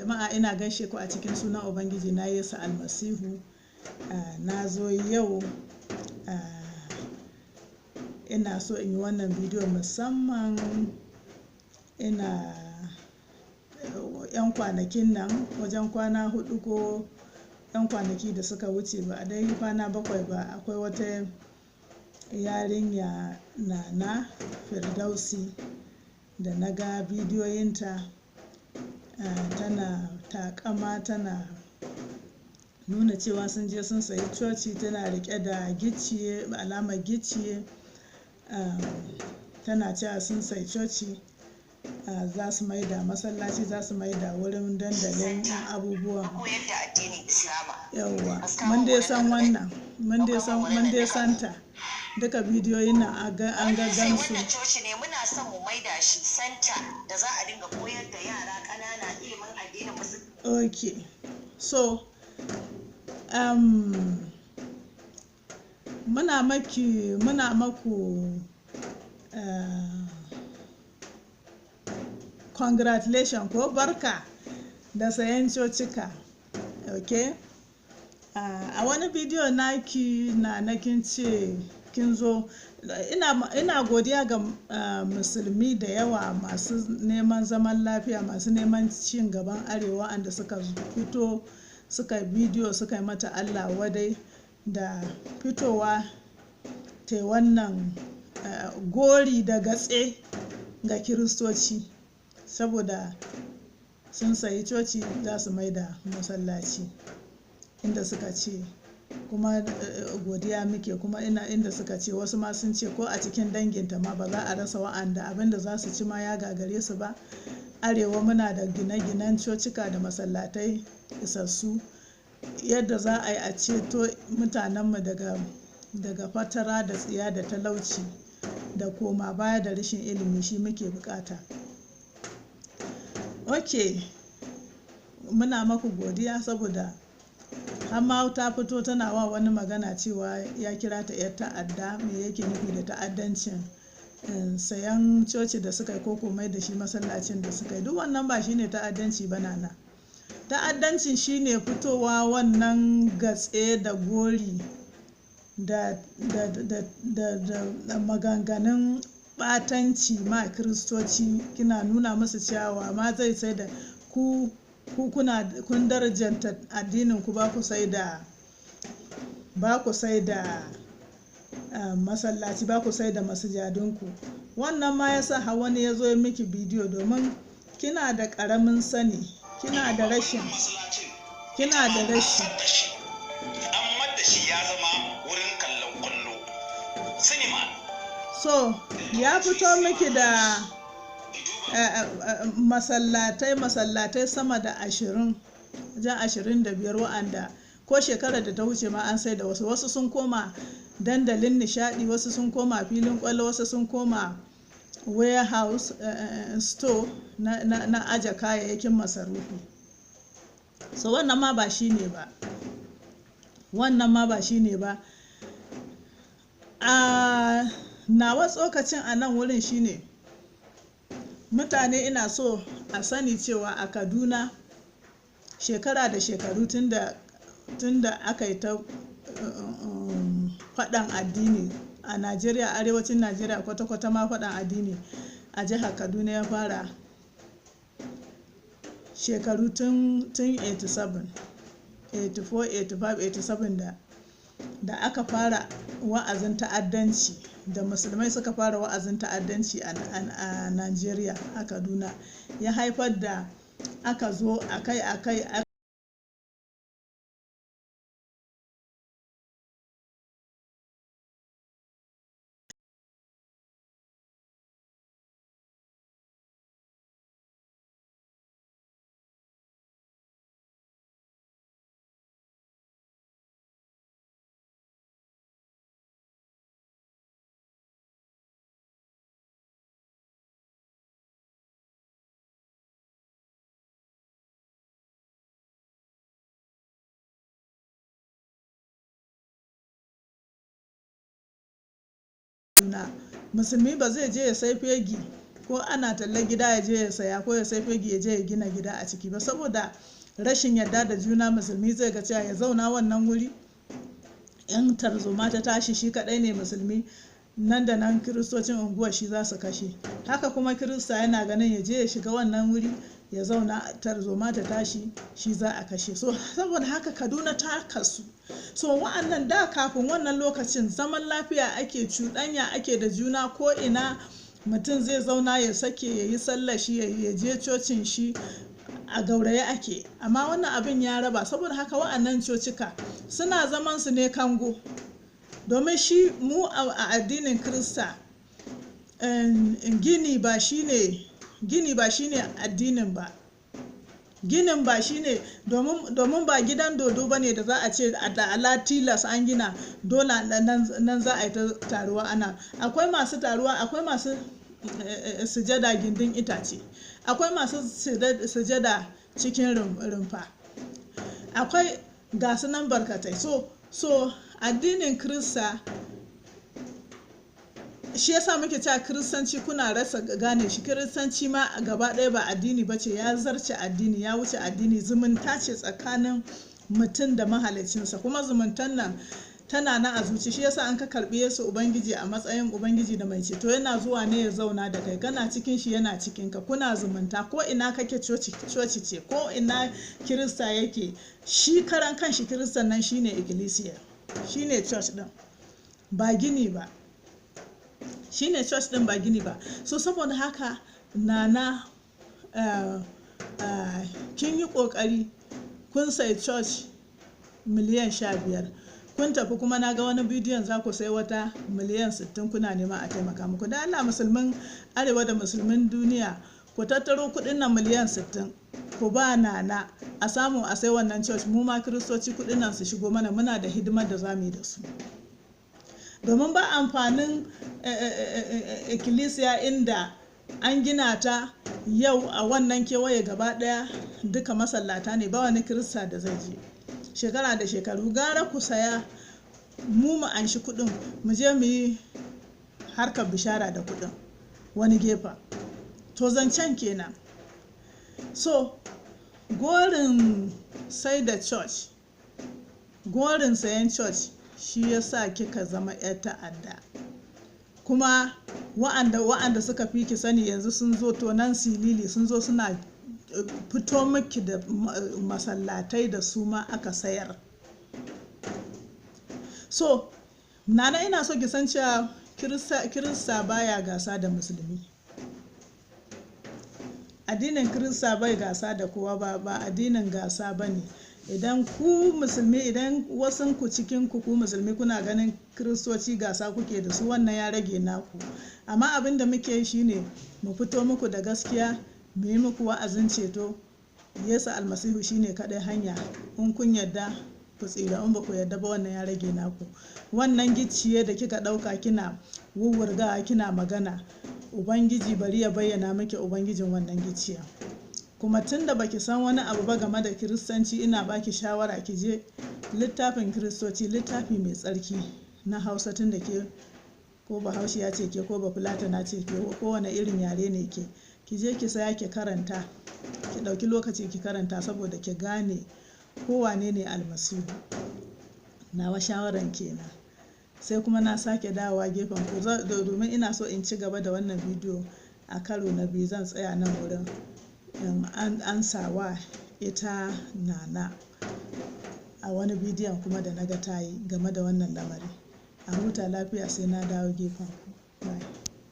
Jama'a ina gaishe ku a cikin sunan Ubangiji na Yesu Almasihu. Na zo yau ina so in yi wannan bidiyo musamman ina 'yan kwanakin nan wajen kwana 4 ko 'yan kwanaki da suka wuce ba a dai kwana 7 ba, akwai wata yarinya Nana Firdausi da na ga bidiyoyinta tana takama tana nuna cewa sun je sun sayi coci, tana rike da gicciye, alamar gicciye, tana cewa sun sayi coci za su maida masallaci, za su maida wurin dandalin abubuwan yauwa. Mun dai san wannan, mun dai santa duka bidiyoyin nan an ga gansu. Coci ne muna son mu maida shi santa da za a dinga koyar da yara ƙanana ilimin addinin musulunci. Okay, so muna maku congratulation ko barka da sayan cocika. Okay, a wani bidiyo naki na kin ce kin zo, ina godiya ga musulmi da yawa masu neman zaman lafiya, masu neman cin gaban arewa, anda suka fito suka bidiyo suka yi mata Allah wadai da fitowa ta wannan gori da gatse ga kiristoci saboda sun sayi coci za su maida masallaci, inda suka ce kuma godiya muke, kuma inda suka ce wasu ma sun ce ko a cikin danginta ma ba za a rasa wa'anda abinda za su ci ma ya gagare su ba. Arewa muna da gine-ginen cocika da masallatai isassu, yadda za a yi a ceto mutanenmu daga fatara da tsiya da talauci da koma baya da rashin ilimi, shi muke bukata. Okay, muna maku godiya saboda hamma ta fito tana wa wani magana cewa ya kira ta 'yar ta'adda. Me yake nufi da ta'addancin sayan coci da suka yi ko komai da shi masallacin da suka yi? Duk wannan ba shine ta'addanci ba Nana. Ta'addancin shine fitowa wannan gatse da gori da maganganun batanci ma kiristoci, kina nuna musu cewa ma zai sai da kun darajanta addinin ku, ba ku sai da masallaci, ba ku sai da masujadinku. Wannan ma yasa har wani ya zo ya miki bidiyo, domin kina da ƙaramin sani, kina da rashi. Amma da shi ya zama wurin kallon kwallo, sinima. So ya fito miki da masallatai sama da 20, jan 25 wa'anda ko shekarar da ta wuce ma an sai da wasu sun koma dandalin nishadi, wasu sun koma filin kwallo, wasu sun koma warehouse store na aje kayayyakin masarufi. So wannan ma ba shine ba. Nawa tsokacin a nan wurin shine, mutane ina so a sani cewa a Kaduna shekara da shekaru tunda aka yi ta faɗan addini a Najeriya, arewacin Najeriya kwata-kwata ma faɗan addini a jihar Kaduna ya fara shekaru tun 87, 84, 85, 87 da aka fara wa'azin ta'addanci, da musulmai suka fara wa'azin ta'addanci a Najeriya, a Kaduna, ya haifar da aka zo akai musulmi ba zai je ya sai fegi ko ana tallar gida ya je ya saya ko ya sai fegi ya je ya gina gida a ciki ba, saboda rashin yarda da juna musulmi zai ga cewa ya zauna wannan wuri, in tarzoma ta tashi shi kadai ne musulmi, nan da nan kiristocin unguwar shi za su kashe. Haka kuma kirista yana ganin ya je ya shiga wannan wuri ya zauna, tarzoma ta tashi shi za a kashe. So saboda haka Kaduna ta kasu. So wa'annan da kafin wannan lokacin zaman lafiya ake, cuɗanya ake da juna, ko ina mutum zai zauna ya sake ya yi sallar shi, ya je cocin shi, a gauraye ake. Amma wannan abin ya raba, saboda haka wa'annan cocika suna zaman su ne kango. Domin shi mu a addinin Kirista, gini ba shine addinin ba. Ginin ba shine, domin ba gidan dodo bane da za a ce da ala tilas an gina dole nan za a yi ta taruwa ana. Akwai masu taruwa, akwai masu sujada gindin itace, akwai masu sujada cikin rumfa, akwai gasu nan barkatai. So addinin Kirista, shi yasa muke cewa Kiristanci kuna rasa gane shi. Kiristanci ma gaba ɗaya ba addini ba ce, ya zarce addini, ya wuce addini. Zumunta ce tsakanin mutum da mahaliccinsa, kuma zumuntan nan tana na a zuci. Shi yasa an ka karɓi Yesu Ubangiji a matsayin Ubangiji da mai ceto, yana zuwa ne ya zauna da kai, kana cikin shi yana cikin ka, kuna zumunta. Ko ina kake coci ce, ko ina Kirista yake, shi karan kanshi Kiristan nan shine ikkilisiya, shine church din, ba gini ba. Shine church din, ba gini ba. So saboda haka Nana, kin yi kokari kun sai church miliyan 15, kun tafi kuma na ga wani bidiyon za ku sai wata miliyan 60 kuna nema a taimaka muku. Da Allah, musulmin arewa da musulmin duniya, ku tattaro kudin nan miliyan 60 ku ba Nana a samu a sai wannan church. Mu ma kiristoci kudin nan su shigo mana, muna da hidimar da za mu yi da su. Domin ba amfanin ikkilisiya inda an gina ta yau a wannan kewaye gaba daya duka masallata ne, ba wani kirista da zai je shekara da shekaru. Gara ku saya, mu anshi kudin mu je mu yi harkar bishara da kudin wani gefa. To zancen kenan. So gorin sai da church, gorin sayan church, shi yasa kika zama 'yar ta'adda. Kuma wa'anda suka fi ki sani yanzu sun zo tonan silili, sun zo suna fito miki da masallatai da su ma aka sayar. So Nana, ina so ki san cewa Kirista baya gasa da musulmi. Addinin Kirista bai gasa da kowa, ba addinin gasa bane. Idan ku musulmi, idan wasunku cikin ku musulmi kuna ganin kiristoci gasa kuke da su, wannan ya rage naku. Amma abin da muke yi shine mu fito muku da gaskiya, mu yi muku wa'azin ceto. Yesu Almasihu shine kadai hanya. In kun yadda ku tsira, in ba ku yadda ba, wannan ya rage naku. Wannan gicciye da kika dauka kina wuwurga kina magana, Ubangiji bari ya bayyana miki ubangijin wannan gicciya. Kuma tunda baki san wani abu ba game da Kiristanci, ina baki shawara ki je littafin Kiristoci, littafi mai tsarki na Hausa, tunda ke ko Bahaushiya ce ke, ko Bafulatana ce ke, ko wani irin yare ne ke, ki je ki saya ki karanta, ki dauki lokaci ki karanta, saboda ki gane ko wane ne Almasihu. Nawa shawaran kenan. Sai kuma na sake dawowa gefen ku, domin ina so in ci gaba da wannan bidiyo a karo na biyu. Zan tsaya nan wurin an sawa ita Nana a wani bidiyon kuma da naga ta yi game da wannan lamari. A huta lafiya, sai na dawo gefen ku.